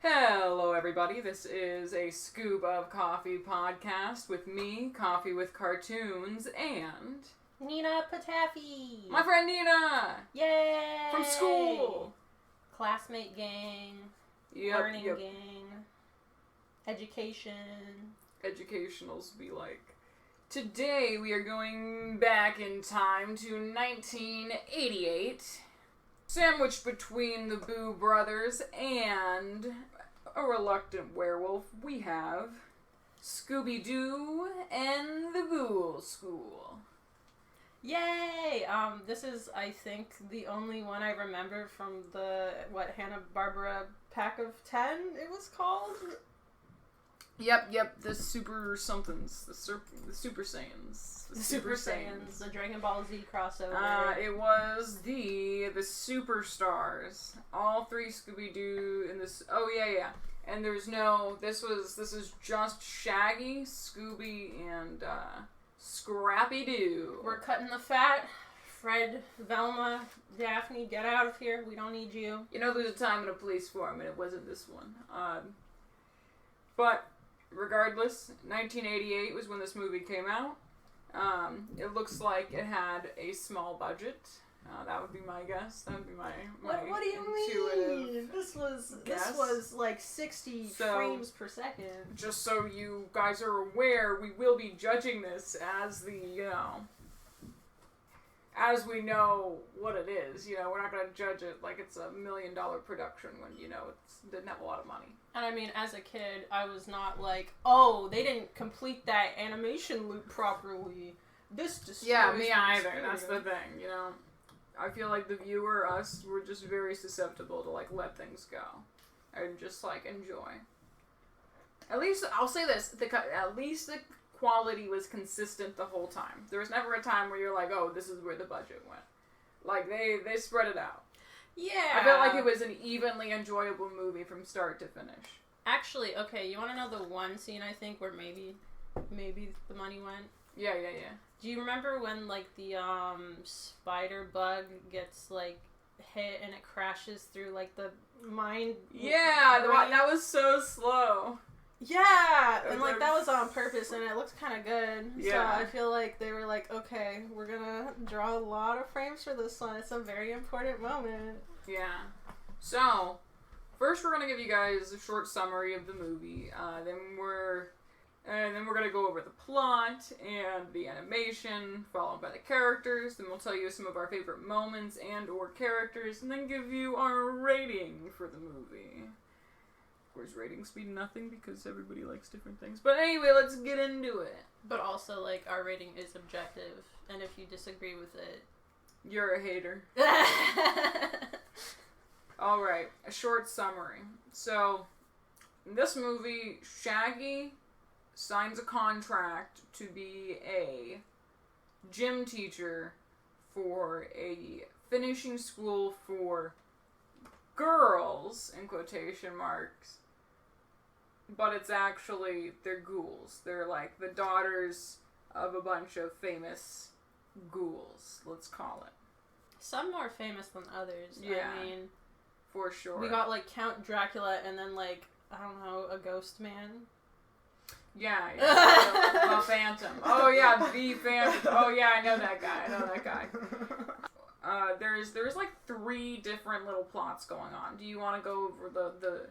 Hello, everybody. This is a Scoob of Coffee podcast with me, Coffee with Cartoons, and Nina Pataffy. my friend Nina. Yay! From school. Classmate gang. Learning gang. Education. Educationals be like. Today we are going back in time to 1988. Sandwiched between the Boo brothers and a reluctant werewolf, we have Scooby-Doo and the Ghoul School. Yay! This is, I think, the only one I remember from the, Hanna-Barbera Pack of 10 it was called? Yep, the Super Somethings, the Super Saiyans. The Super Saiyans, the Dragon Ball Z crossover. It was the Superstars. All three Scooby-Doo in this. Oh yeah. And there's no. This is just Shaggy, Scooby, and Scrappy-Doo. We're cutting the fat. Fred, Velma, Daphne, get out of here. We don't need you. You know, there's a time in a police form, and it wasn't this one. But regardless, 1988 was when this movie came out. It looks like it had a small budget. That would be my guess. That would be my what do you mean? This was like 60 frames per second. Just so you guys are aware, we will be judging this as as we know what it is. We're not going to judge it like it's $1 million production when, it didn't have a lot of money. And I mean, as a kid, I was not like, oh, they didn't complete that animation loop properly. This destroys Yeah, me the either. experience. That's the thing, I feel like the viewer, us, we're just very susceptible to, let things go. And just, enjoy. At least, I'll say this, at least the quality was consistent the whole time. There was never a time where you're like, oh, this is where the budget went. They spread it out. Yeah. I felt like it was an evenly enjoyable movie from start to finish. Actually, okay, you want to know the one scene, I think, where maybe the money went? Yeah. Do you remember when, the spider bug gets, hit and it crashes through, the mine? Yeah, that was so slow. Yeah, and that was on purpose, and it looked kind of good. Yeah. So I feel like they were like, okay, we're gonna draw a lot of frames for this one. It's a very important moment. Yeah. So, first we're gonna give you guys a short summary of the movie. Then we're gonna go over the plot and the animation, followed by the characters. Then we'll tell you some of our favorite moments and/or characters, and then give you our rating for the movie. Of course, ratings mean nothing because everybody likes different things. But anyway, let's get into it. But also, our rating is objective, and if you disagree with it, you're a hater. Alright, a short summary. So, in this movie, Shaggy signs a contract to be a gym teacher for a finishing school for girls, in quotation marks. But it's actually, they're ghouls. They're the daughters of a bunch of famous ghouls, let's call it. Some more famous than others. Yeah, I mean, for sure. We got Count Dracula and then I don't know, a ghost man. Yeah. The Phantom. Oh yeah, the Phantom. Oh yeah, I know that guy. There's 3 different little plots going on. Do you want to go over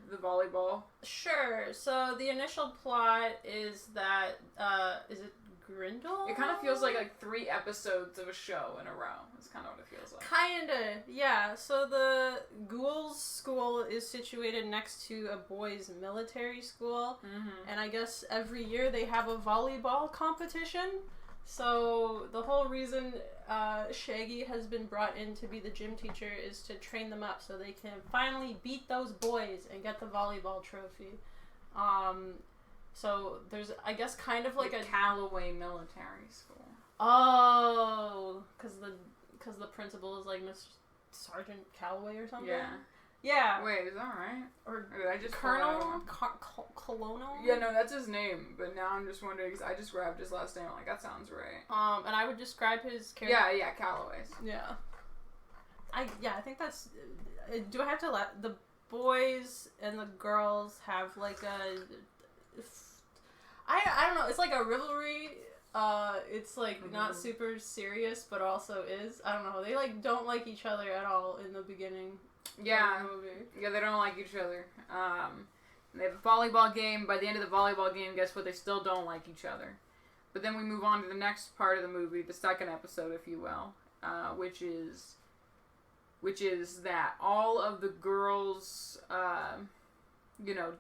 the volleyball? Sure. So the initial plot is that is it Grindel? It kind of feels like 3 episodes of a show in a row. That's kind of what it feels like. Kinda, yeah. So the Ghouls School is situated next to a boys' military school, and I guess every year they have a volleyball competition. So the whole reason Shaggy has been brought in to be the gym teacher is to train them up so they can finally beat those boys and get the volleyball trophy. So there's, I guess, kind of like a Callaway military school. Oh, because the principal is Miss Sergeant Callaway or something. Yeah. Wait, is that right? Or did I just Colonel? Colonel? Yeah, no, that's his name. But now I'm just wondering, because I just grabbed his last name. That sounds right. And I would describe his character. Yeah, Callaway's. Yeah. I think that's... Do I have to let the boys and the girls have like I don't know, it's like a rivalry. It's like not super serious, but also is. I don't know. They like don't like each other at all in the beginning. Yeah, of the movie. Yeah, they don't like each other. They have a volleyball game. By the end of the volleyball game, guess what? They still don't like each other. But then we move on to the next part of the movie, the second episode, if you will, which is that all of the girls,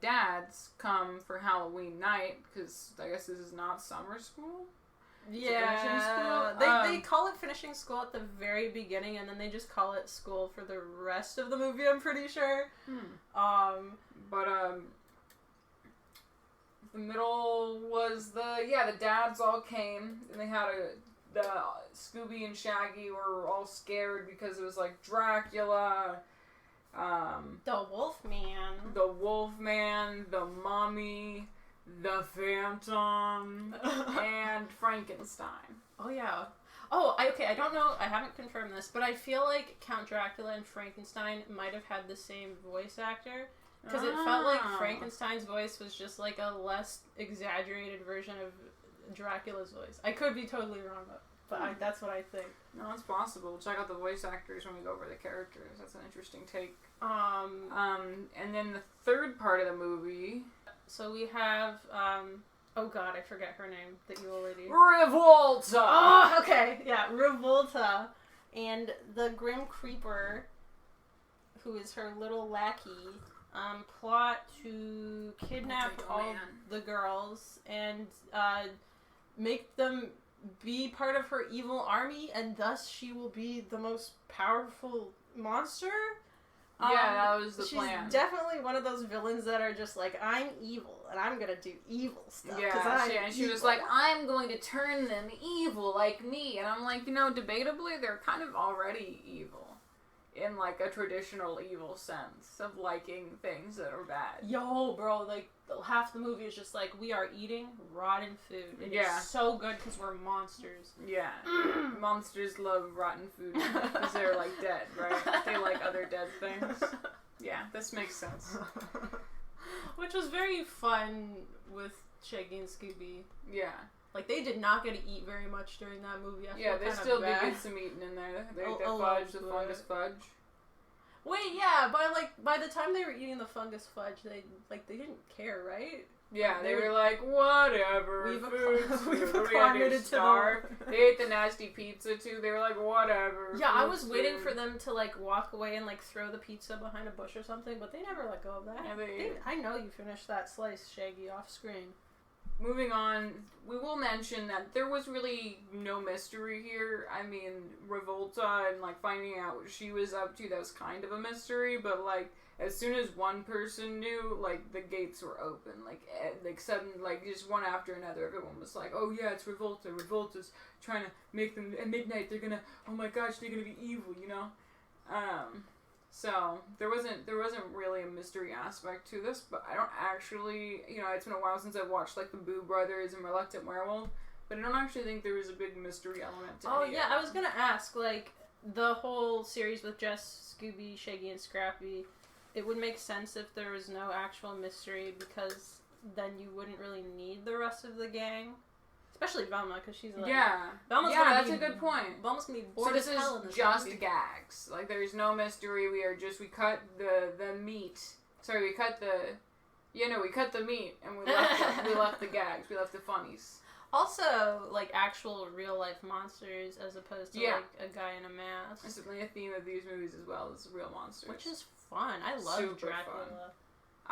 dads come for Halloween night, because I guess this is not summer school. Yeah, they call it finishing school at the very beginning, and then they just call it school for the rest of the movie, I'm pretty sure. The middle was the dads all came, and they had the Scooby and Shaggy were all scared because it was like Dracula, the Wolfman, the Mummy, the Phantom, and Frankenstein. Oh yeah. Oh, I don't know, I haven't confirmed this, but I feel like Count Dracula and Frankenstein might have had the same voice actor. Because it felt like Frankenstein's voice was just like a less exaggerated version of Dracula's voice. I could be totally wrong, but that's what I think. No, it's possible. Check out the voice actors when we go over the characters. That's an interesting take. And then the third part of the movie. So we have, oh god, I forget her name, the evil lady. Revolta! Oh, okay, yeah, Revolta. And the Grim Creeper, who is her little lackey, plot to kidnap all the girls and make them be part of her evil army, and thus she will be the most powerful monster. Yeah, that was the plan. She's definitely one of those villains that are just like, I'm evil, and I'm gonna do evil stuff. Yeah, she was like, I'm going to turn them evil like me. And I'm like, debatably, they're kind of already evil. In, like, a traditional evil sense of liking things that are bad. Yo, bro, like, half the movie is just like, we are eating rotten food. And it's so good because we're monsters. Yeah. Monsters love rotten food because they're, like, dead, right? They like other dead things. Yeah, this makes sense. Which was very fun with Shaggy and Scooby. Yeah. Like, they did not get to eat very much during that movie. They still did get some eating in there. They ate the fudge, the fungus fudge. Wait, yeah, by the time they were eating the fungus fudge, they didn't care, right? Yeah, they were like, whatever, we've acclimated to them. They ate the nasty pizza, too. They were like, whatever. Yeah, I was waiting for them to, like, walk away and, like, throw the pizza behind a bush or something, but they never let go of that. Yeah, I know you finished that slice, Shaggy, off screen. Moving on, we will mention that there was really no mystery here. I mean, Revolta and, like, finding out what she was up to, that was kind of a mystery, but, like, as soon as one person knew, like, the gates were open. Like sudden, like, just one after another, everyone was like, oh yeah, it's Revolta. Revolta's trying to make them, at midnight, they're gonna, oh my gosh, they're gonna be evil, So, there wasn't really a mystery aspect to this, but I don't actually, it's been a while since I've watched, like, the Boo Brothers and Reluctant Werewolf, but I don't actually think there was a big mystery element to it. Oh, yeah, I was gonna ask, like, the whole series with Jess, Scooby, Shaggy, and Scrappy, it would make sense if there was no actual mystery, because then you wouldn't really need the rest of the gang. Especially Velma, because she's like... Yeah. That's a good point. Velma's gonna be bored as hell in this just movie. gags. Like, there's no mystery. We cut the meat. Sorry, we cut the... we cut the meat, and we left the gags. We left the funnies. Also, like, actual real-life monsters, as opposed to, like, a guy in a mask. That's definitely a theme of these movies as well, is real monsters. Which is fun. I love Super Dracula. Fun.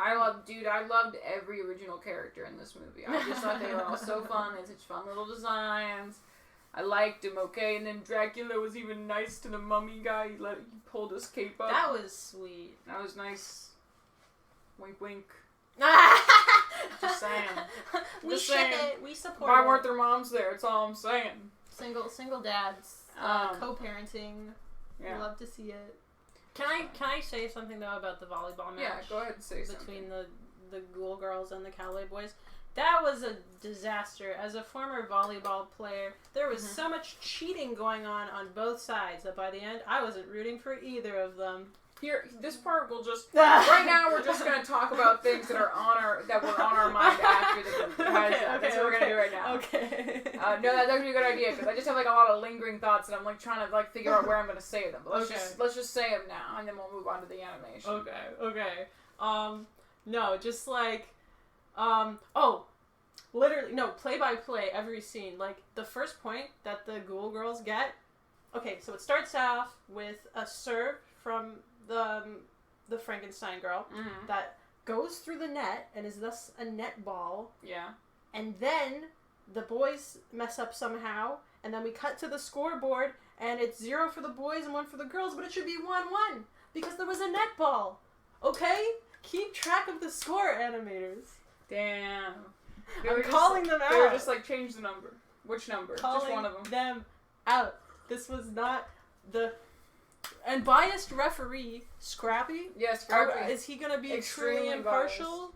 I loved every original character in this movie. I just thought they were all so fun. They had such fun little designs. I liked him, okay? And then Dracula was even nice to the mummy guy. He pulled his cape up. That was sweet. That was nice. Wink, wink. Just saying. We ship it. We support Why it. weren't their moms there? That's all I'm saying. Single dads. Co-parenting. Yeah. Love to see it. Can I say something though about the volleyball match? Yeah, go ahead and say something. Between the Ghoul girls and the Cowboy boys. That was a disaster. As a former volleyball player, there was so much cheating going on both sides that by the end, I wasn't rooting for either of them. Here, this part will just right now. We're just gonna talk about things that were on our mind after the movie. That's what we're gonna do right now. Okay. No, that's actually a good idea because I just have like a lot of lingering thoughts and I'm like trying to like figure out where I'm gonna say them. But let's just say them now and then we'll move on to the animation. Okay. No, just like, literally, no, play by play, every scene. Like, the first point that the Ghoul girls get, okay, so it starts off with a serve from the Frankenstein girl that goes through the net and is thus a net ball. Yeah. And then the boys mess up somehow, and then we cut to the scoreboard, and it's 0 for the boys and 1 for the girls, but it should be 1-1 because there was a net ball. Okay? Keep track of the score, animators. Damn. I'm calling them out. They were just like, change the number. Which number? Calling just one of them out. This was not the... And biased referee, Scrappy? Yes, Scrappy. Is he going to be extremely truly impartial?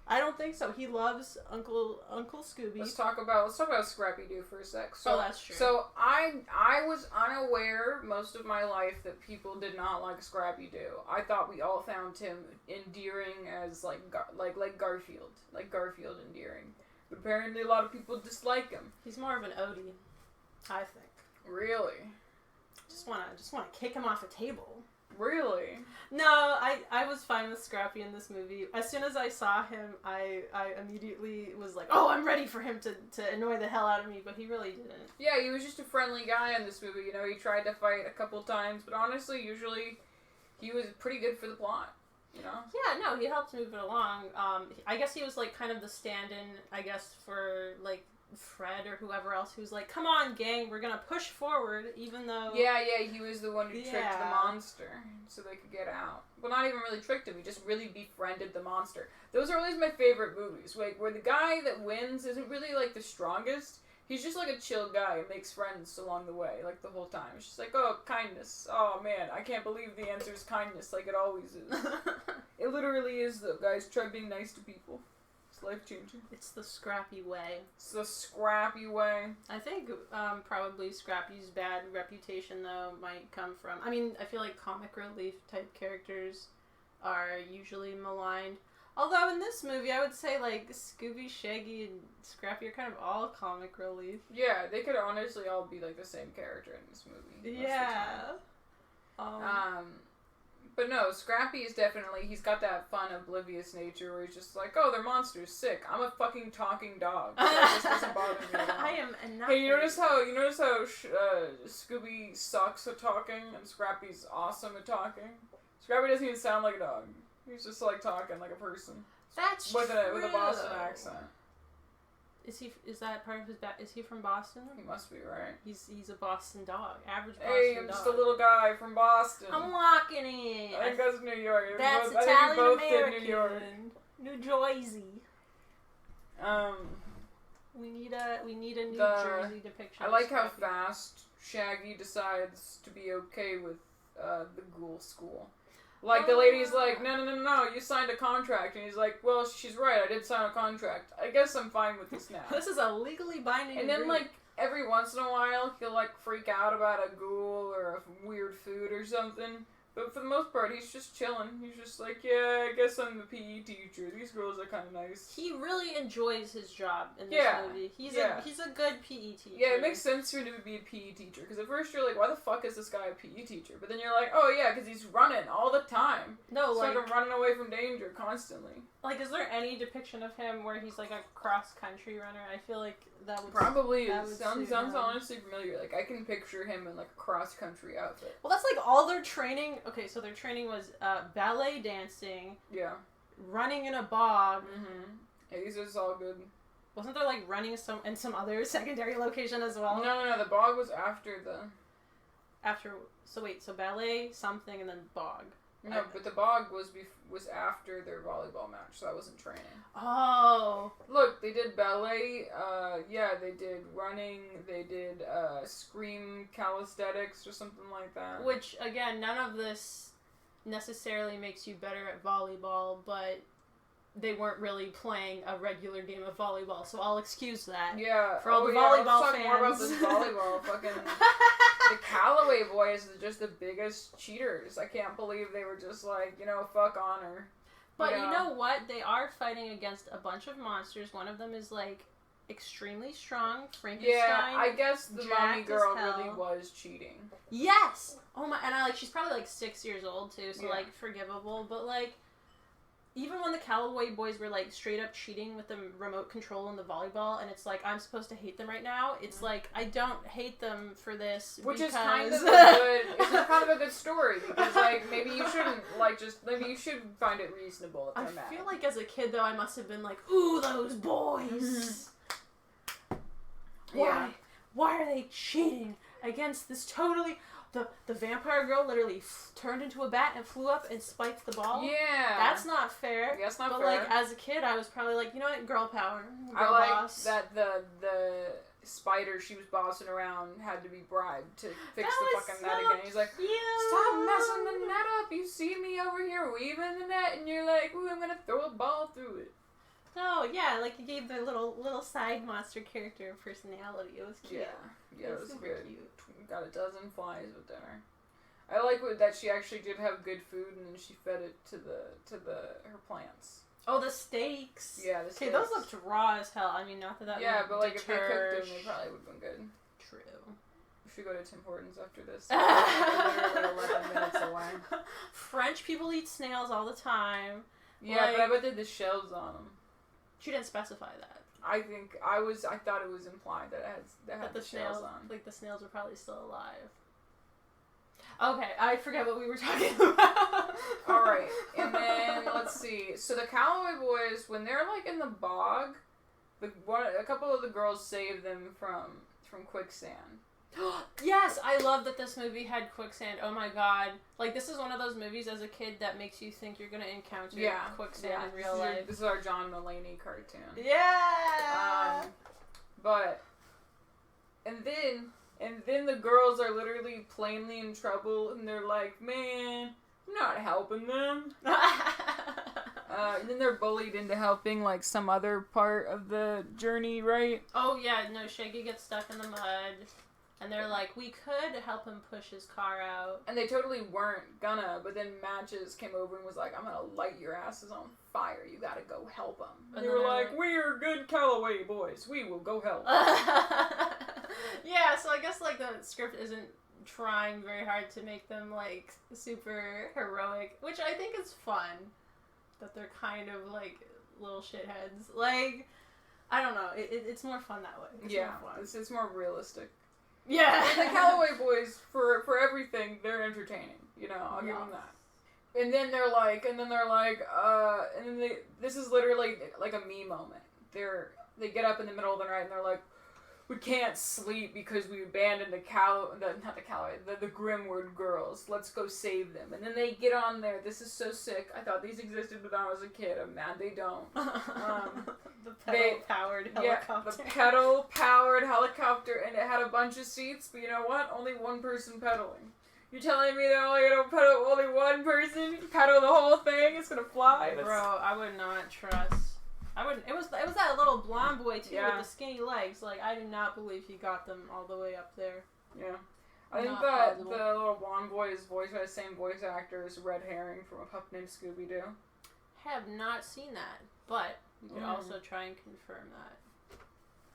I don't think so. He loves Uncle Scooby. Let's talk about Scrappy Doo for a sec. So, that's true. So I was unaware most of my life that people did not like Scrappy Doo. I thought we all found him endearing as like Garfield, like Garfield endearing. But apparently a lot of people dislike him. He's more of an Odie, I think. Really? Just wanna kick him off a table. Really? No, I was fine with Scrappy in this movie. As soon as I saw him, I immediately was like, oh, I'm ready for him to annoy the hell out of me, but he really didn't. Yeah, he was just a friendly guy in this movie. You know, he tried to fight a couple times, but honestly, usually, he was pretty good for the plot. You know? Yeah, no, he helped move it along. I guess he was like kind of the stand-in, I guess, for like Fred or whoever else who's like, come on, gang, we're gonna push forward, even though... Yeah, he was the one who tricked the monster so they could get out. Well, not even really tricked him, he just really befriended the monster. Those are always my favorite movies, like, where the guy that wins isn't really, like, the strongest. He's just, like, a chill guy and makes friends along the way, like, the whole time. It's just like, oh, kindness. Oh, man, I can't believe the answer is kindness, like it always is. It literally is, though, guys. Try being nice to people. Life-changing. It's the Scrappy way. It's the Scrappy way. I think probably Scrappy's bad reputation, though, might come from... I mean, I feel like comic relief type characters are usually maligned. Although in this movie, I would say, like, Scooby, Shaggy, and Scrappy are kind of all comic relief. Yeah, they could honestly all be, like, the same character in this movie. Yeah. But no, Scrappy is definitely, he's got that fun, oblivious nature where he's just like, oh, they're monsters, sick. I'm a fucking talking dog. So this doesn't bother me at all. I am not. Hey, you notice how Scooby sucks at talking and Scrappy's awesome at talking? Scrappy doesn't even sound like a dog. He's just like talking like a person. That's with true. With a Boston accent. Is that part of his back? Is he from Boston? He must be, right? He's a Boston dog. Average Boston dog. Hey, I'm just a little guy from Boston. I'm walking in. I think that's New York. That's I think Italian we both American. did New York. New Jersey. We need a New Jersey depiction. I like how fast Shaggy decides to be okay with the Ghoul school. Like, the lady's like, no, you signed a contract. And he's like, well, she's right, I did sign a contract. I guess I'm fine with this now. This is a legally binding And then, like, every once in a while, he'll, like, freak out about a ghoul or a weird food or something. But for the most part, he's just chilling. He's just like, yeah, I guess I'm the PE teacher. These girls are kind of nice. He really enjoys his job in this movie. He's a good PE teacher. Yeah, it makes sense for him to be a PE teacher. Because at first you're like, why the fuck is this guy a PE teacher? But then you're like, oh yeah, because he's running all the time. No, it's like I'm running away from danger constantly. Like, is there any depiction of him where he's like a cross-country runner? I feel like that would... Probably is. Sounds honestly familiar. Like, I can picture him in like a cross-country outfit. Well, that's like all their training... Okay, so their training was ballet dancing. Yeah. Running in a bog. Mm-hmm. Yeah, these are all good. Wasn't there like running in some other secondary location as well? No. The bog was after the... So ballet, something, and then bog. No, but the bog was after their volleyball match, so that wasn't training. Oh. Look, they did ballet, they did running, they did, scream calisthenics or something like that. Which, again, none of this necessarily makes you better at volleyball, but they weren't really playing a regular game of volleyball, so I'll excuse that. Yeah. For all the volleyball fans. More about this volleyball. Fucking, The Calloway boys are just the biggest cheaters. I can't believe they were just like, fuck honor. But you know what? They are fighting against a bunch of monsters. One of them is like extremely strong, Frankenstein. Yeah, I guess the mommy girl really was cheating. Yes! Oh my, and she's probably like 6 years old too, so like forgivable, but like, even when the Calloway boys were like straight up cheating with the remote control in the volleyball, and it's like, I'm supposed to hate them right now, it's like, I don't hate them for this. Which because... is kind of a good story, because like, maybe you shouldn't, maybe you should find it reasonable that they're mad. I feel like as a kid though, I must have been like, ooh, those boys! Why? Why are they cheating against this totally... The vampire girl literally turned into a bat and flew up and spiked the ball. Yeah. That's not fair. That's not fair. But, like, as a kid, I was probably like, you know what? Girl power. Girl boss. That the spider she was bossing around had to be bribed to fix the fucking net again. He's like, cute. Stop messing the net up. You see me over here weaving the net, and you're like, ooh, I'm going to throw a ball through it. Oh, yeah, like, you gave the little side monster character personality. It was cute. Yeah, it was good. Cute. Got a dozen flies with dinner. I like that she actually did have good food, and then she fed it to her plants. Oh, the steaks. Yeah, the steaks. Okay, those looked raw as hell. I mean, not that yeah, but like if they cooked them, they probably would have been good. True. We should go to Tim Hortons after this. Literally 11 minutes away. French people eat snails all the time. Yeah, but I bet they had the shells on them. She didn't specify that. I thought it was implied that it had the shells on. Like the snails were probably still alive. Okay, I forget what we were talking about. Alright, and then let's see. So the Calloway boys, when they're like in the bog, a couple of the girls save them from quicksand. Yes, I love that this movie had quicksand. Oh my god. Like, this is one of those movies as a kid that makes you think you're going to encounter quicksand in real life. This is our John Mulaney cartoon. Yeah! And then the girls are literally plainly in trouble, and they're like, man, I'm not helping them. And then they're bullied into helping, like, some other part of the journey, right? Oh, yeah, no, Shaggy gets stuck in the mud. And they're like, we could help him push his car out. And they totally weren't gonna, but then Matches came over and was like, I'm gonna light your asses on fire. You gotta go help them. And they were like, we're good Calloway boys. We will go help. Yeah, so I guess, like, the script isn't trying very hard to make them, like, super heroic, which I think is fun. That they're kind of, like, little shitheads. Like, I don't know. It's more fun that way. It's more realistic. Yeah. And the Calloway boys, for everything, they're entertaining. I'll give them that. And then they're like, this is literally like a me moment. They get up in the middle of the night and they're like, we can't sleep because we abandoned the Grimward girls. Let's go save them. And then they get on there. This is so sick. I thought these existed when I was a kid. I'm mad they don't. The pedal-powered helicopter. Yeah, the pedal-powered helicopter, and it had a bunch of seats, but you know what? Only one person pedaling. You're telling me they're only gonna pedal only one person? Pedal the whole thing? It's gonna fly? Bro, I would not trust. I wouldn't. It was that little blonde boy too with the skinny legs. Like, I do not believe he got them all the way up there. Yeah. I think that the little blonde boy is voiced by the same voice actor as Red Herring from A Pup Named Scooby-Doo. Have not seen that, but you could also try and confirm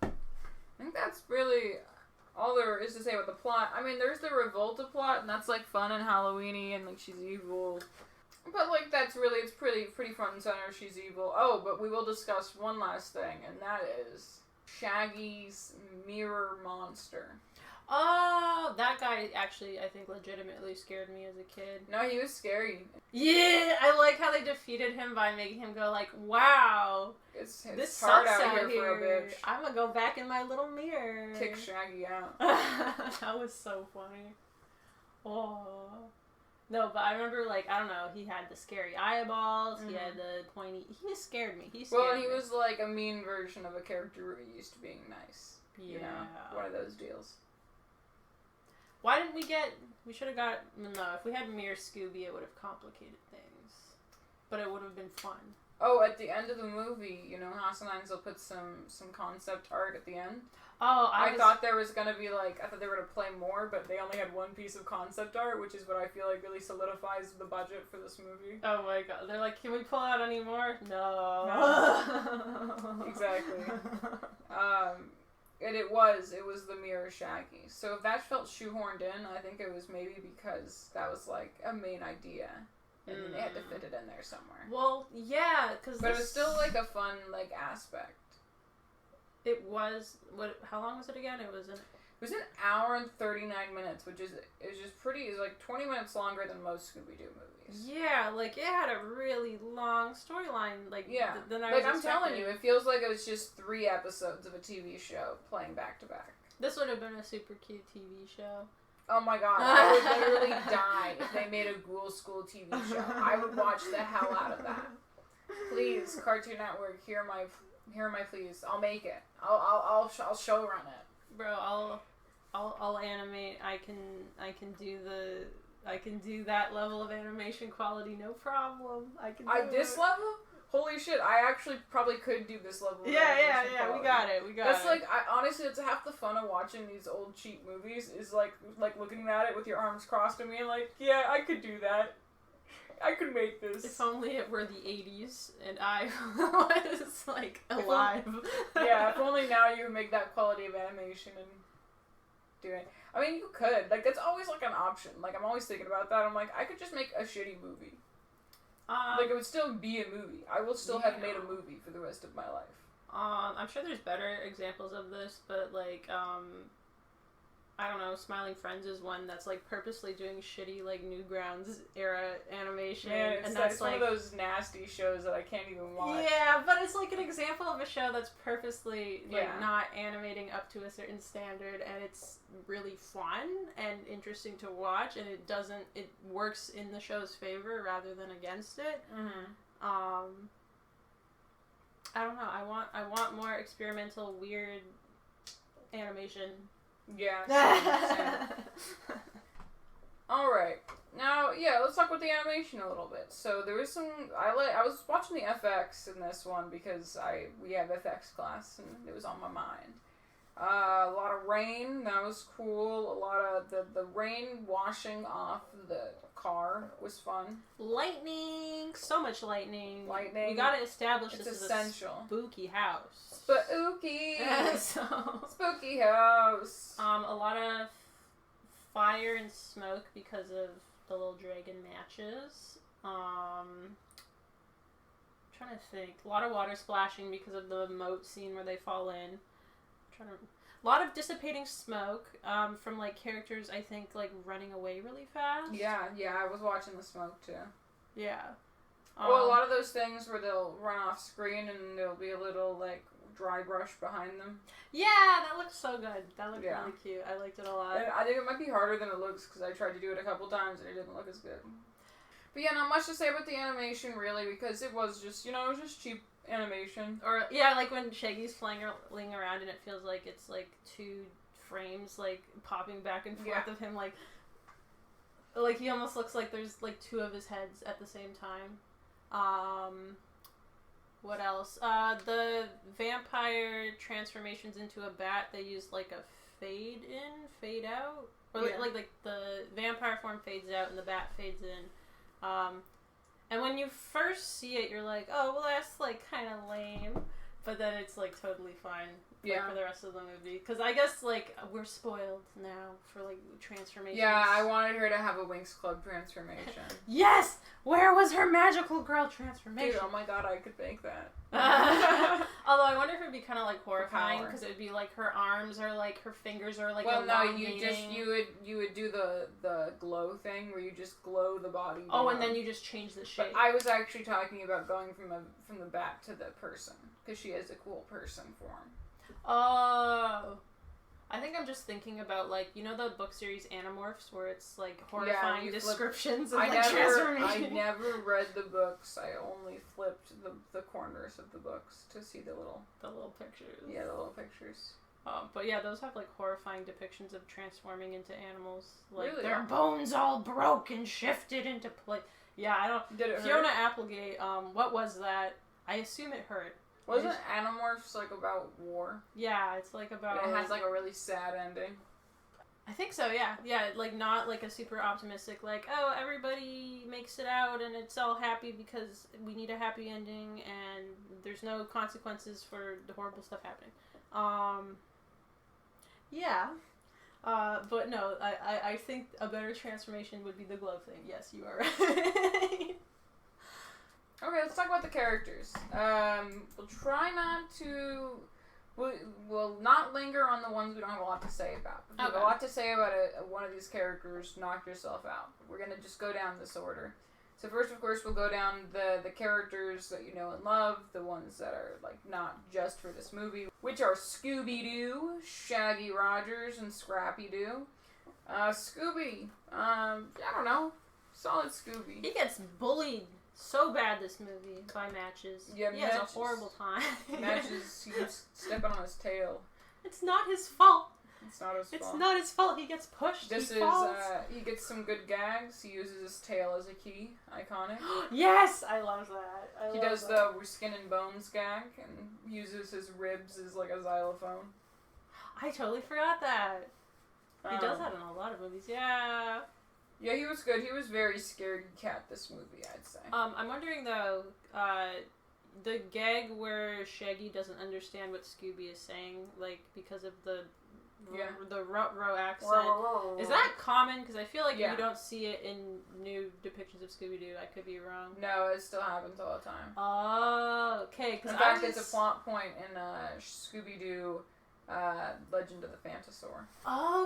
that. I think that's really all there is to say about the plot. I mean, there's the Revolta plot, and that's like fun and Halloween-y, and like she's evil. But like it's pretty front and center. She's evil. Oh, but we will discuss one last thing, and that is Shaggy's mirror monster. Oh, that guy actually, I think, legitimately scared me as a kid. No, he was scary. Yeah, I like how they defeated him by making him go like, wow, this sucks out here for a bitch. I'm gonna go back in my little mirror. Kick Shaggy out. That was so funny. Oh. No, but I remember, like, I don't know, he had the scary eyeballs, he had the pointy... He scared me. He was like a mean version of a character who used to being nice. Yeah. You know? One of those deals. Why didn't we get... We should have got... No, if we had Mirror Scooby, it would have complicated things. But it would have been fun. Oh, at the end of the movie, you know, Hassanines will put some concept art at the end. Oh, I thought there was gonna be I thought they were gonna play more, but they only had one piece of concept art, which is what I feel like really solidifies the budget for this movie. Oh my god, they're like, can we pull out any more? No. Exactly. And it was the mirror Shaggy. So if that felt shoehorned in, I think it was maybe because that was like a main idea. And they had to fit it in there somewhere. Well, yeah, because but it was still like a fun aspect. It was how long was it again? It was an hour and 39 minutes, which is just pretty. Is like 20 minutes longer than most Scooby-Doo movies. Yeah, like it had a really long storyline. Like than I was I'm expecting. telling you, it feels like it was just 3 episodes of a TV show playing back to back. This would have been a super cute TV show. Oh my god, I would literally die if they made a Ghoul School TV show. I would watch the hell out of that. Please, Cartoon Network, hear my pleas. I'll make it. I'll show run it. Bro, I'll animate. I can do that level of animation quality, no problem. I can do this level? Holy shit, I actually probably could do this level of animation quality. We got it. That's honestly, it's half the fun of watching these old cheap movies is like looking at it with your arms crossed and being like, yeah, I could do that. I could make this. If only it were the 80s and I was like alive. If only now you would make that quality of animation and do it. I mean, you could. Like, that's always like an option. Like, I'm always thinking about that. I'm like, I could just make a shitty movie. Like, it would still be a movie. I will still have made a movie for the rest of my life. I'm sure there's better examples of this, but like, I don't know, Smiling Friends is one that's like purposely doing shitty like Newgrounds era animation, and that's like one of those nasty shows that I can't even watch. Yeah, but it's like an example of a show that's purposely not animating up to a certain standard, and it's really fun and interesting to watch, and it works in the show's favor rather than against it. Mm-hmm. I don't know. I want more experimental, weird animation. Yeah. Same. Alright. Now, let's talk about the animation a little bit. So there was some... I was watching the FX in this one because we have FX class and it was on my mind. A lot of rain. That was cool. A lot of the rain washing off the car was fun. Lightning. So much lightning. Lightning. We gotta establish it's this essential. Is a spooky house. Spooky. Spooky house. A lot of fire and smoke because of the little dragon matches. Trying to think. A lot of water splashing because of the moat scene where they fall in. A lot of dissipating smoke from like characters, I think, like running away really fast. Yeah, I was watching the smoke too. Yeah. Well, a lot of those things where they'll run off screen and there'll be a little like dry brush behind them. Yeah, that looks so good. That looked really cute. I liked it a lot. And I think it might be harder than it looks because I tried to do it a couple times and it didn't look as good. But yeah, not much to say about the animation really because it was just, it was just cheap animation. Or like when Shaggy's flying around and it feels like it's like 2 frames like popping back and forth of him like he almost looks like there's like 2 of his heads at the same time. What else? The vampire transformations into a bat, they use like a fade in, fade out, or like the vampire form fades out and the bat fades in. And when you first see it, you're like, oh, well, that's, like, kind of lame. But then it's, like, totally fine for the rest of the movie. Because I guess, like, we're spoiled now for, like, transformations. Yeah, I wanted her to have a Winx Club transformation. Yes! Where was her magical girl transformation? Dude, oh my god, I could make that. Although I wonder if it'd be kind of, like, horrifying. Because it would be, like, her arms are, like, her fingers are, like, well, no, you would do the glow thing where you just glow the body down. Oh, and then you just change the shape. But I was actually talking about going from the bat to the person. Because she has a cool person form. Oh. I think I'm just thinking about, like, the book series Animorphs, where it's, like, horrifying descriptions of, transformation. I never read the books. I only flipped the corners of the books to see the little pictures. Yeah, the little pictures. But yeah, those have, like, horrifying depictions of transforming into animals. Like, really? Their bones all broke and shifted into place. Yeah, I don't... Did it Fiona hurt? Applegate, what was that? I assume it hurt. Wasn't Animorphs like about war? Yeah, it's like about... It has like a really sad ending. I think so, yeah. Yeah, like not like a super optimistic, like, oh, everybody makes it out and it's all happy because we need a happy ending and there's no consequences for the horrible stuff happening. Yeah. But no, I think a better transformation would be the glove thing. Yes, you are right. Okay, let's talk about the characters. We'll try not to... We'll not linger on the ones we don't have a lot to say about. If you have a lot to say about one of these characters, knock yourself out. We're going to just go down this order. So first, of course, we'll go down the characters that you know and love, the ones that are like not just for this movie, which are Scooby-Doo, Shaggy Rogers, and Scrappy-Doo. Scooby, I don't know, solid Scooby. He gets bullied so bad this movie by Matches. Yeah, he has a horrible time. Matches, he keeps stepping on his tail. It's not his fault. It's not his fault. It's not his fault. He gets pushed. This he falls. He gets some good gags. He uses his tail as a key. Iconic. Yes! I love that. He does the "we're skin and bones" gag and uses his ribs as like a xylophone. I totally forgot that. He does that in a lot of movies. Yeah. Yeah, he was good. He was very scaredy cat this movie, I'd say. I'm wondering though, the gag where Shaggy doesn't understand what Scooby is saying, like because of the ruh-roh accent. Is that common? Because I feel like you don't see it in new depictions of Scooby-Doo. I could be wrong. No, it still happens all the time. Oh, okay. In fact, it's a plot point in Scooby-Doo Legend of the Phantasaur.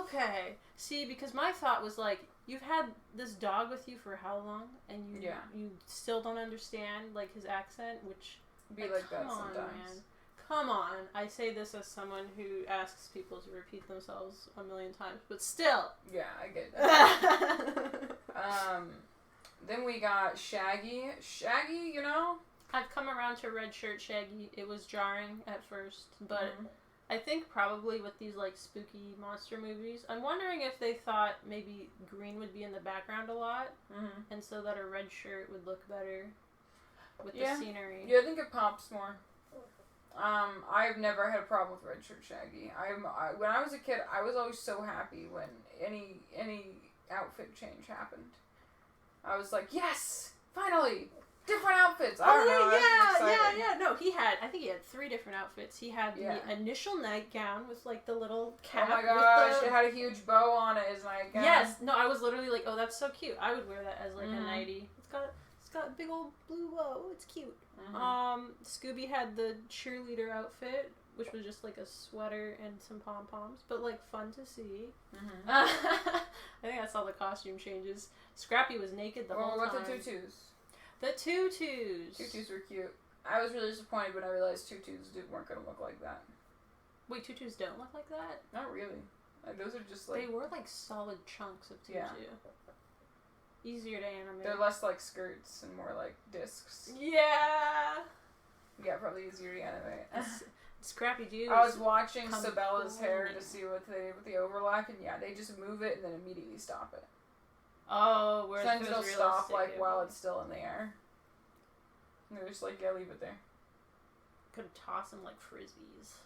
Okay. See, because my thought was like, you've had this dog with you for how long, and you still don't understand like his accent, which be like that sometimes. Man. Come on. I say this as someone who asks people to repeat themselves a million times, but still. Yeah, I get that. Then we got Shaggy. Shaggy, you know? I've come around to red shirt Shaggy. It was jarring at first, but I think probably with these like spooky monster movies, I'm wondering if they thought maybe green would be in the background a lot, and so that a red shirt would look better with the scenery. Yeah, I think it pops more. I've never had a problem with red shirt Shaggy. When I was a kid, I was always so happy when any outfit change happened. I was like, yes, finally, different outfits. I don't know. Yeah. No, I think he had 3 different outfits. He had the initial nightgown with like the little cap. Oh my gosh, it had a huge bow on it as nightgown. Yes. No, I was literally like, oh, that's so cute. I would wear that as like a nightie. It's got a big old blue bow. It's cute. Scooby had the cheerleader outfit, which was just like a sweater and some pom-poms, but like fun to see. I think that's all the costume changes. Scrappy was naked the whole time. What about the tutus? The tutus. Tutus were cute. I was really disappointed when I realized tutus weren't going to look like that. Wait, tutus don't look like that? Not really. Those are just like... They were like solid chunks of tutu. Yeah. Easier to animate. They're less like skirts and more like discs. Yeah. Yeah, probably easier to animate. Scrappy Doo. I was watching Sabella's hair to see what the overlap, and they just move it and then immediately stop it. Oh, whereas sometimes it'll stop like while it's still in the air. And they're just like, leave it there. Could toss them like frisbees.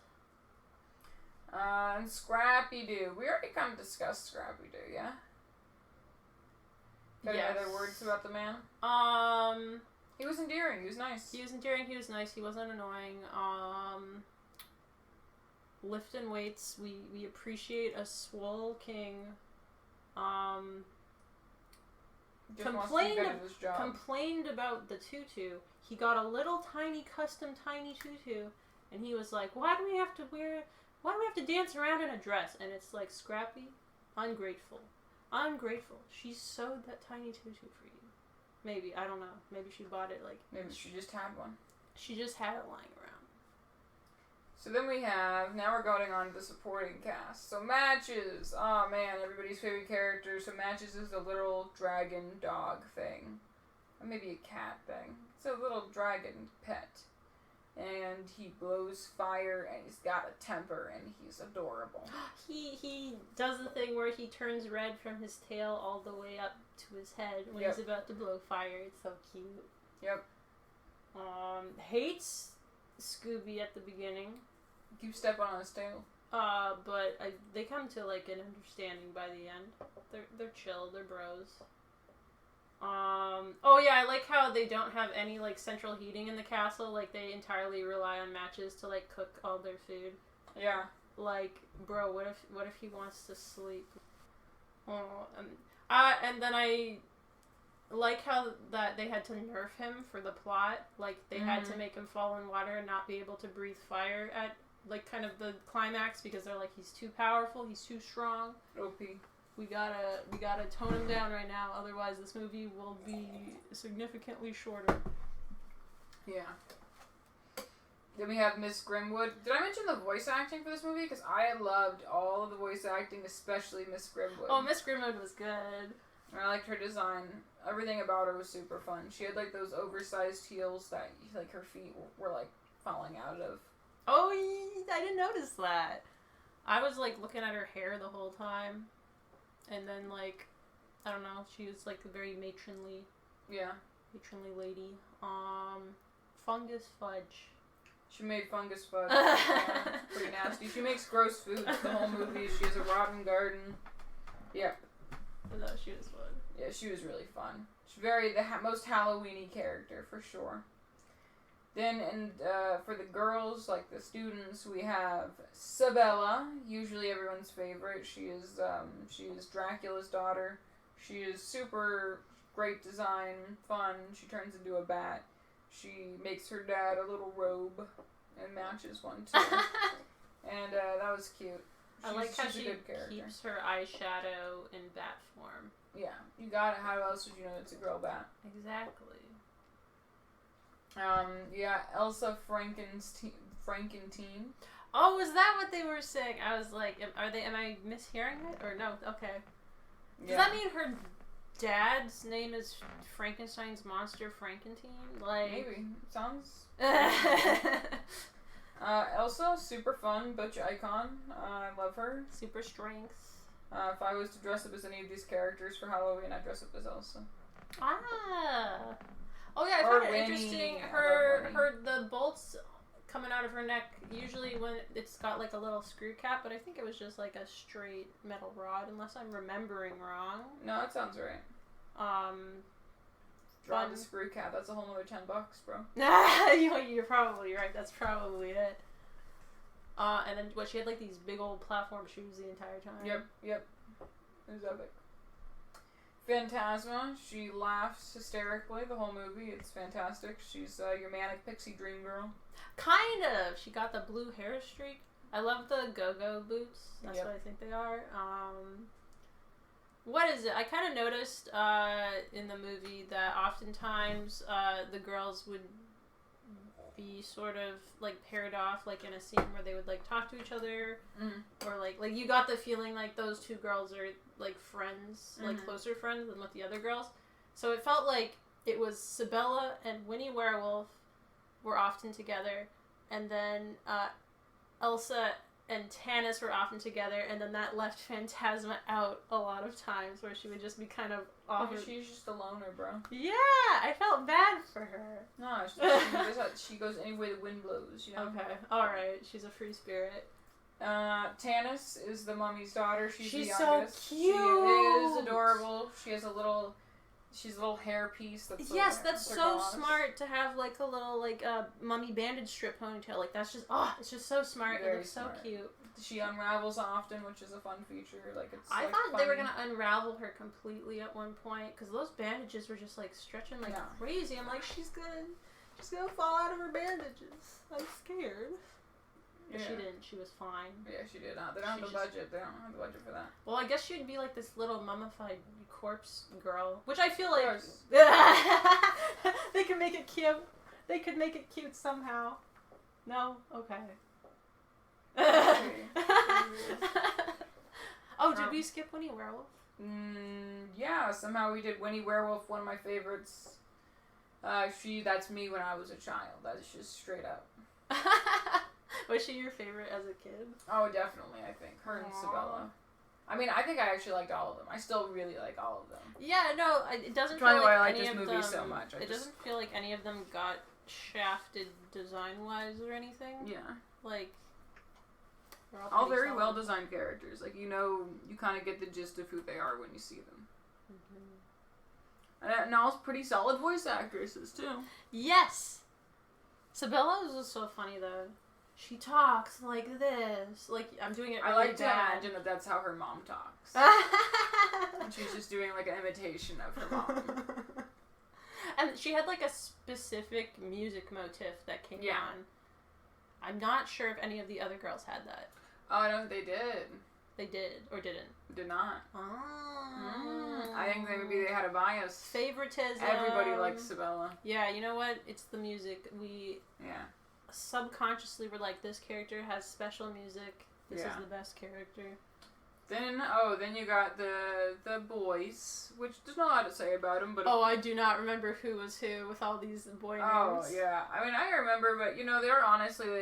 And Scrappy Doo. We already kind of discussed Scrappy Doo, yeah? Got any other words about the man? He was endearing. He was nice. He was endearing. He was nice. He wasn't annoying. Lifting weights. We appreciate a swole king. Complained about the tutu. He got a little tiny custom tiny tutu, and he was like, why do we have to dance around in a dress? And it's like, Scrappy, ungrateful. She sewed that tiny tutu for you. Maybe, I don't know. Maybe she bought it like... Maybe she just had one. She just had it lying around. So then we have... Now we're going on to the supporting cast. So Matches. Oh man, everybody's favorite character. So Matches is the little dragon dog thing. Or maybe a cat thing. It's a little dragon pet. And he blows fire, and he's got a temper, and he's adorable. He does the thing where he turns red from his tail all the way up to his head when he's about to blow fire. It's so cute. Yep. Hates Scooby at the beginning. Keep stepping on his tail. But they come to like an understanding by the end. They're chill. They're bros. Oh yeah, I like how they don't have any like central heating in the castle. Like they entirely rely on matches to like cook all their food. Yeah. Like, bro, what if he wants to sleep? Oh, and then I like how that they had to nerf him for the plot. Like they had to make him fall in water and not be able to breathe fire at like kind of the climax because they're like he's too powerful, he's too strong. OP. We gotta tone him down right now, otherwise this movie will be significantly shorter. Yeah. Then we have Miss Grimwood. Did I mention the voice acting for this movie? Because I loved all of the voice acting, especially Miss Grimwood. Oh, Miss Grimwood was good. I liked her design. Everything about her was super fun. She had like those oversized heels that like her feet were like falling out of. Oh, I didn't notice that. I was like looking at her hair the whole time. And then, like, I don't know, she was, like, a very matronly lady. Fungus fudge. She made fungus fudge. Pretty nasty. She makes gross food the whole movie. She has a rotten garden. Yeah. No, she was fun. Yeah, she was really fun. She's the most Halloween-y character, for sure. Then, for the girls, like the students, we have Sabella, usually everyone's favorite. She is Dracula's daughter. She is super great design, fun. She turns into a bat. She makes her dad a little robe and matches one too. And that was cute. I like how she keeps her eyeshadow in bat form. Yeah, you got it. How else would you know it's a girl bat? Exactly. Elsa Frankenteen. Oh, is that what they were saying? I was like, am I mishearing it? Or no? Okay. Does that mean her dad's name is Frankenstein's monster Frankenteen? Like maybe. Sounds Elsa, super fun, butch icon. I love her. Super strength. If I was to dress up as any of these characters for Halloween, I'd dress up as Elsa. Ah. Oh yeah, I found it interesting. The bolts coming out of her neck, usually when it's got like a little screw cap, but I think it was just like a straight metal rod, unless I'm remembering wrong. No, that sounds right. Draw the screw cap, that's a whole nother $10, bro. You're probably right, that's probably it. And then she had like these big old platform shoes the entire time. Yep. It was epic. Phantasma, she laughs hysterically the whole movie. It's fantastic. She's your manic pixie dream girl. Kind of. She got the blue hair streak. I love the go-go boots. That's what I think they are. What is it? I kind of noticed in the movie that oftentimes the girls would be sort of like paired off, like in a scene where they would like talk to each other, or like you got the feeling like those two girls are like friends, like closer friends than with the other girls. So it felt like it was Sabella and Winnie Werewolf were often together, and then Elsa and Tanis were often together, and then that left Phantasma out a lot of times where she would just be kind of off. She's just a loner, bro. Yeah, I felt bad for her. No, she goes any way the wind blows, you know? Okay, alright, she's a free spirit. Tanis is the mummy's daughter. She's the so youngest. cute. She is adorable. She has a little hair piece. That's so smart to have like a little mummy bandage strip ponytail. Like that's just it's just so smart. It looks so cute. She unravels often, which is a fun feature. I thought they were gonna unravel her completely at one point because those bandages were just like stretching like crazy. I'm like, she's gonna fall out of her bandages. I'm scared. But she didn't. She was fine. Yeah, she did. They don't have the budget. They don't have the budget for that. Well, I guess she'd be like this little mummified corpse girl, which I feel like they can make it cute. They could make it cute somehow. No? Okay. Oh, did we skip Winnie Werewolf? Yeah, somehow we did Winnie Werewolf, one of my favorites. That's me when I was a child. That's just straight up. Was she your favorite as a kid? Oh, definitely, I think. Her and Sabella. I mean, I think I actually liked all of them. I still really like all of them. Yeah, no, it doesn't feel like why I like this movie so much. It doesn't feel like any of them got shafted design-wise or anything. Yeah. Like, they're all pretty very solid. well-designed characters. Like, you kind of get the gist of who they are when you see them. And all pretty solid voice actresses, too. Yes! Sabella was so funny, though. She talks like this. Like, I'm doing it really I like to bad. imagine that that's how her mom talks. And she's just doing, like, an imitation of her mom. And she had, like, a specific music motif that came on. I'm not sure if any of the other girls had that. Oh, no, they did. They did, or didn't. Did not. Oh. I think maybe they had a bias. Favoritism. Everybody likes Sabella. Yeah, you know what? It's the music. We subconsciously were like, this character has special music. This is the best character. Then you got the boys, which there's not a lot to say about them, but... Oh, I do not remember who was who with all these boy names. Oh, yeah. I mean, I remember, but, they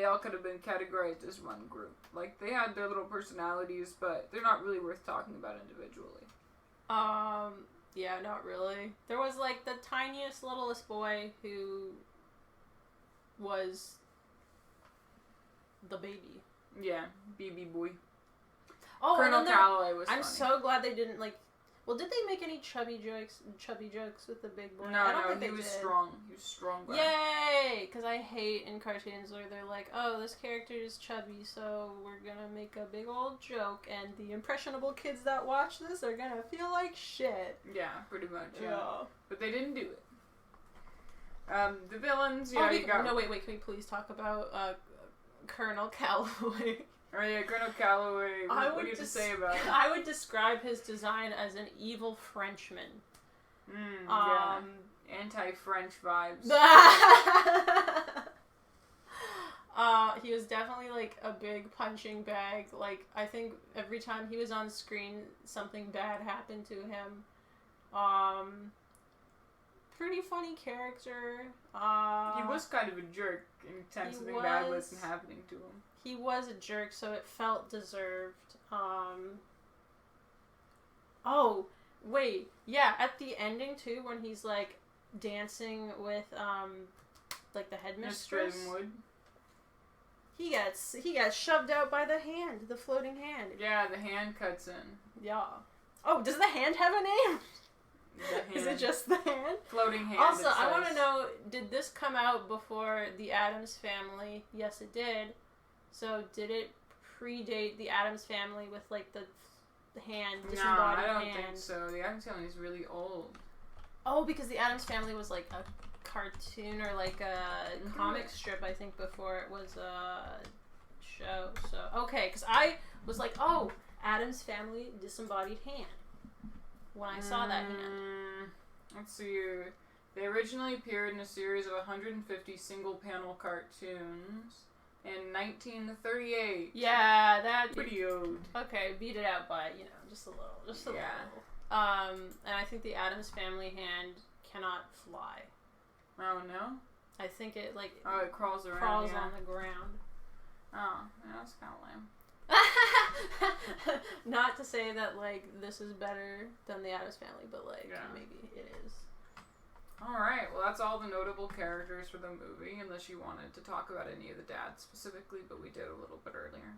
all could have been categorized as one group. Like, they had their little personalities, but they're not really worth talking about individually. Yeah, not really. There was, like, the tiniest, littlest boy who was the baby. Yeah, BB boy. Oh, Colonel Calloway was I'm funny. so glad they didn't, like... Well, did they make any chubby jokes with the big boy? No, he was strong. He was strong. Yay! Because I hate in cartoons where they're like, oh, this character is chubby, so we're gonna make a big old joke, and the impressionable kids that watch this are gonna feel like shit. Yeah, pretty much, yeah. But they didn't do it. The villains, No, wait, can we please talk about, Colonel Calloway? Oh yeah, Colonel Calloway. What do you have to say about him? I would describe his design as an evil Frenchman. Anti-French vibes. He was definitely, like, a big punching bag. Like, I think every time he was on screen, something bad happened to him. Pretty funny character. He was kind of a jerk anytime something bad wasn't happening to him. He was a jerk, so it felt deserved. Oh, wait. Yeah, at the ending, too, when he's, like, dancing with, like, the headmistress. Mr. Wood. He gets shoved out by the hand, the floating hand. Yeah, the hand cuts in. Yeah. Oh, does the hand have a name? The hand. Is it just the hand? Floating hand. Also, I want to know, did this come out before the Addams Family? Yes, it did. So, did it predate the Addams Family with, like, the hand, disembodied hand? No, I don't think so. The Addams Family is really old. Oh, because the Addams Family was, like, a cartoon or, like, a comic strip, I think, before it was a show. So, okay, because I was like, oh, Addams Family, disembodied hand. When I saw that hand. Let's see. They originally appeared in a series of 150 single-panel cartoons in 1938. Yeah, that... Pretty old. Okay, beat it out by, just a little. Just a little. And I think the Addams Family hand cannot fly. Oh, no? I think it, like... Oh, it crawls around, crawls on the ground. Oh, yeah, that's kind of lame. Not to say that, like, this is better than the Addams Family, but, like, maybe it is. Alright, well, that's all the notable characters for the movie, unless you wanted to talk about any of the dads specifically, but we did a little bit earlier.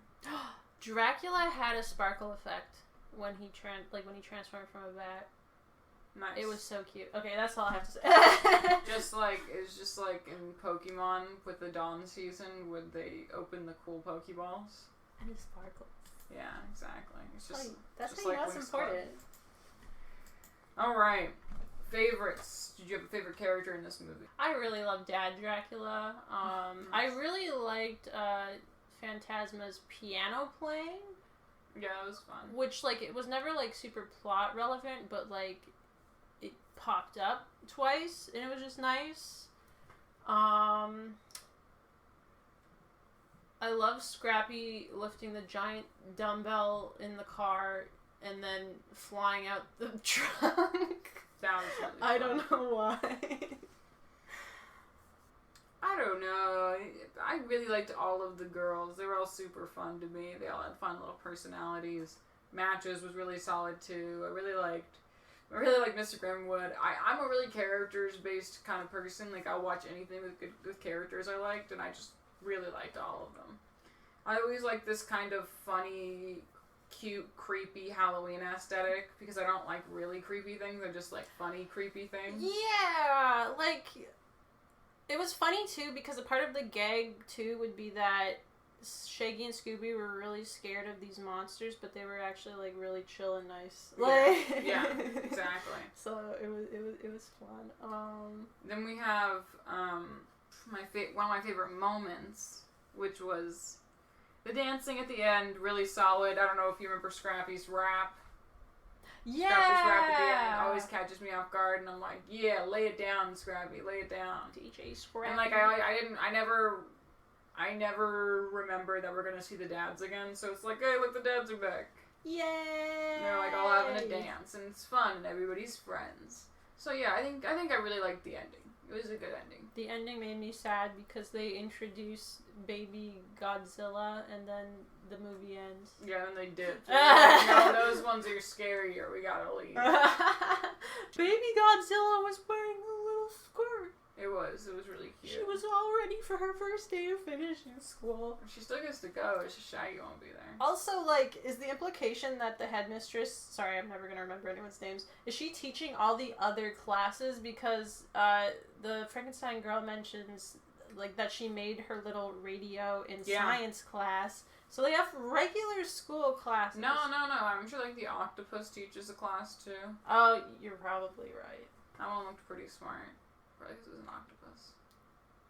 Dracula had a sparkle effect when he transformed from a bat. Nice. It was so cute. Okay, that's all I have to say. It's just like in Pokemon with the Dawn season, when they open the cool Pokeballs. And it sparkles. Yeah, exactly. It's just that's just how like that's important. Alright. Favorites. Did you have a favorite character in this movie? I really love Dad Dracula. I really liked Phantasma's piano playing. Yeah, it was fun. Which, like, it was never, like, super plot relevant, but, like, it popped up twice, and it was just nice. I love Scrappy lifting the giant dumbbell in the car and then flying out the trunk. That was really fun. I don't know why. I don't know. I really liked all of the girls. They were all super fun to me. They all had fun little personalities. Matches was really solid too. I really liked I really like Mr. Grimwood. I'm a really characters-based kind of person. Like, I'll watch anything with characters I liked, and I just really liked all of them. I always like this kind of funny, cute, creepy Halloween aesthetic, because I don't like really creepy things. I just like funny, creepy things. Yeah, like, it was funny, too, because a part of the gag, too, would be that Shaggy and Scooby were really scared of these monsters, but they were actually, like, really chill and nice. Like, yeah, exactly. So it was fun. Then we have one of my favorite moments, which was the dancing at the end, really solid. I don't know if you remember Scrappy's rap. Yeah. Scrappy's rap at the end always catches me off guard, and I'm like, yeah, lay it down, Scrappy, lay it down. DJ Scrappy. And like I never remember that we're gonna see the dads again, so it's like, hey, look, the dads are back. Yay! And they're like all having a dance, and it's fun, and everybody's friends. So yeah, I think I really liked the ending. It was a good ending. The ending made me sad because they introduce baby Godzilla, and then the movie ends. Yeah, and they did. No, those ones are scarier. We gotta leave. Baby Godzilla was wearing a little skirt. It was really cute. She was all ready for her first day of finishing school. She still gets to go. It's just Shaggy won't be there. Also, like, is the implication that the headmistress, sorry, I'm never gonna remember anyone's names, is she teaching all the other classes? Because the Frankenstein girl mentions, like, that she made her little radio in science class. So they have regular school classes. No. I'm sure, like, the octopus teaches a class, too. Oh, you're probably right. That one looked pretty smart. Probably because it was an octopus.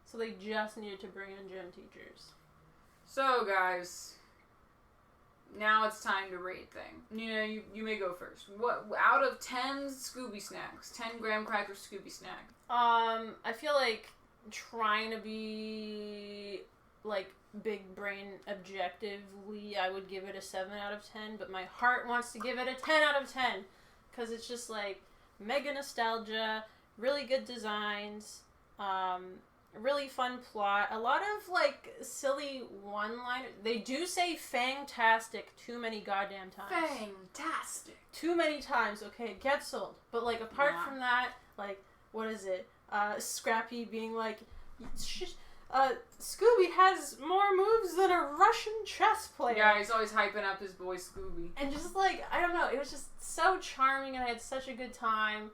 So they just needed to bring in gym teachers. So, guys, now it's time to rate things. You may go first. What out of 10 Scooby snacks, 10 graham cracker Scooby snacks? I feel like trying to be like big brain objectively, I would give it a 7 out of 10, but my heart wants to give it a 10 out of 10 because it's just like mega nostalgia, really good designs, really fun plot, a lot of like silly one-liners. They do say fantastic too many goddamn times. Fantastic. Too many times. Okay, it gets old. But like apart from that, like what is it? Scrappy being like, Scooby has more moves than a Russian chess player. Yeah, he's always hyping up his boy Scooby. And just like, I don't know, it was just so charming and I had such a good time.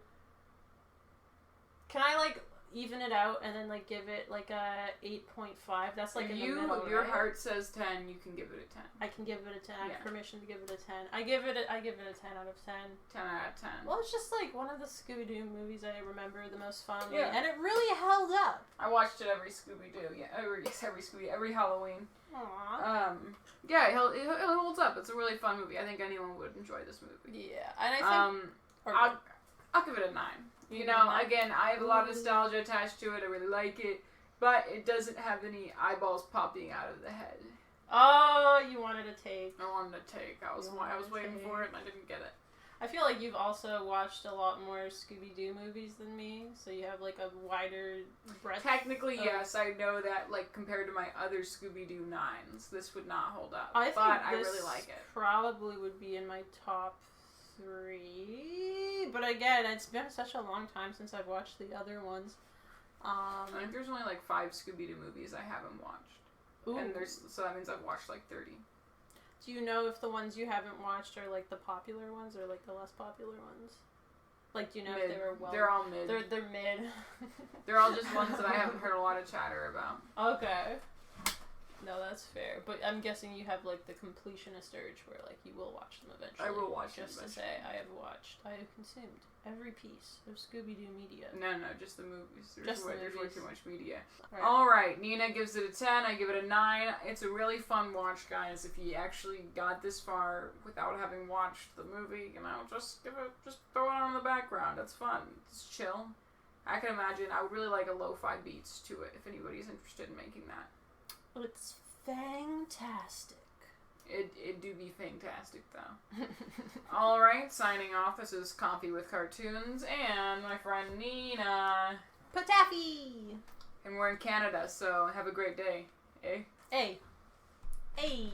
Can I like even it out and then like give it like a 8.5? That's like in the middle, your right? heart says 10, you can give it a 10. I can give it a 10. I have permission to give it a 10. I give it a 10 out of 10. 10 out of 10. Well, it's just like one of the Scooby-Doo movies I remember the most fondly. Yeah. And it really held up. I watched it every Scooby-Doo. Yeah, every Halloween. Aww. Yeah, it holds up. It's a really fun movie. I think anyone would enjoy this movie. Yeah, and I think I'll give it a 9. You know, again, I have a lot of nostalgia attached to it. I really like it, but it doesn't have any eyeballs popping out of the head. Oh, you wanted a take. I wanted a take. I was waiting for it, and I didn't get it. I feel like you've also watched a lot more Scooby-Doo movies than me, so you have like a wider breadth. Technically, yes, I know that. Like compared to my other Scooby-Doo 9s, this would not hold up. I really like it. Probably would be in my top 3, but again, it's been such a long time since I've watched the other ones. I think there's only like 5 Scooby-Doo movies I haven't watched. Ooh. And so that means I've watched like 30. Do you know if the ones you haven't watched are like the popular ones or like the less popular ones? Like, do you know if they were well? They're all mid. They're mid. They're all just ones that I haven't heard a lot of chatter about. Okay. No, that's fair. But I'm guessing you have like the completionist urge where like you will watch them eventually. I will watch them just to say I have consumed every piece of Scooby-Doo media. No, just the movies. There's way too much media. Right. Alright, Nina gives it a 10, I give it a 9. It's a really fun watch, guys. If you actually got this far without having watched the movie, just throw it on in the background. It's fun. It's chill. I can imagine, I would really like a lo-fi beats to it if anybody's interested in making that. Well, it's fantastic. It do be fantastic, though. Alright, signing off. This is Coffee with Cartoons and my friend Nina. Pataffy! And we're in Canada, so have a great day. Eh? Hey. Hey.